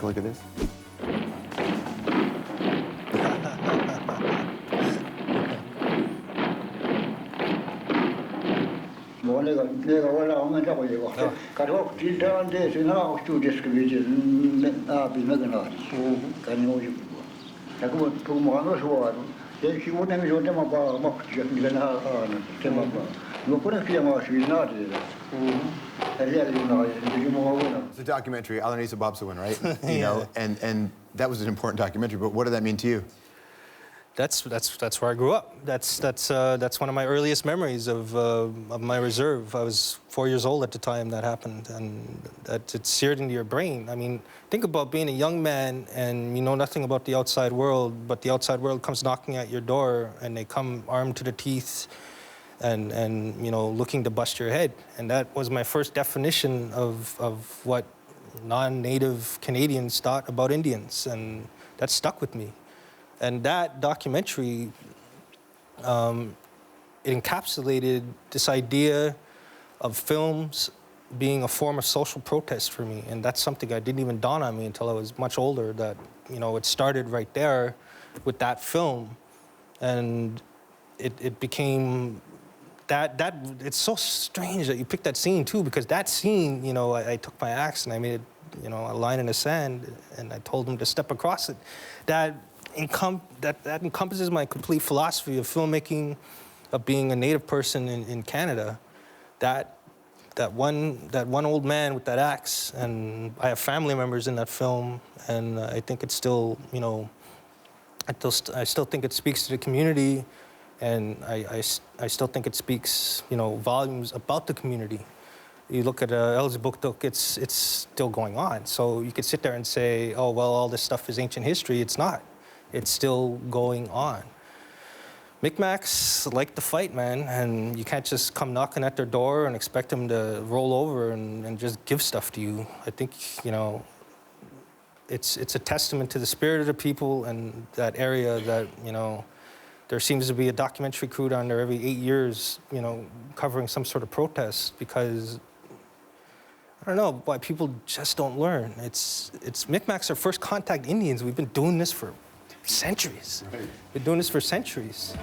a look at this. 내가 올라오면 자고 이거 가족 진짜한테 생각 주제스 그게 나 비매거나 가는 거지 자꾸 부모가 좋아하고 제 기본에 좋다면 봐막 네가 나 때만 봐 이거 그냥 그냥 와시나지 It's a documentary, Alanisa Bobsawin, right? You know, and that was an important documentary, but what did that mean to you? That's where I grew up. That's one of my earliest memories of my reserve. I was 4 years old at the time that happened, and it's seared into your brain. I mean, think about being a young man and you know nothing about the outside world, but the outside world comes knocking at your door, and they come armed to the teeth, and you know looking to bust your head. And that was my first definition of what non-native Canadians thought about Indians, and that stuck with me. And that documentary, it encapsulated this idea of films being a form of social protest for me. And that's something that didn't even dawn on me until I was much older, that, you know, it started right there with that film. And it became, it's so strange that you picked that scene too, because that scene, you know, I took my axe and I made, you know, a line in the sand and I told him to step across it. That encompasses my complete philosophy of filmmaking, of being a native person in Canada. That one old man with that axe, and I have family members in that film, and I think it's still, you know, I still think it speaks to the community, and I still think it speaks, you know, volumes about the community. You look at Elsie Buktuk, it's still going on. So you could sit there and say, oh, well, all this stuff is ancient history. It's not. It's still going on. Micmacs like to fight, man, and you can't just come knocking at their door and expect them to roll over and just give stuff to you. I think, you know, it's a testament to the spirit of the people and that area that, you know, there seems to be a documentary crew down there every 8 years, you know, covering some sort of protest, because I don't know why people just don't learn. It's Micmacs are first contact Indians. We've been doing this for centuries. Right. Been doing this for centuries.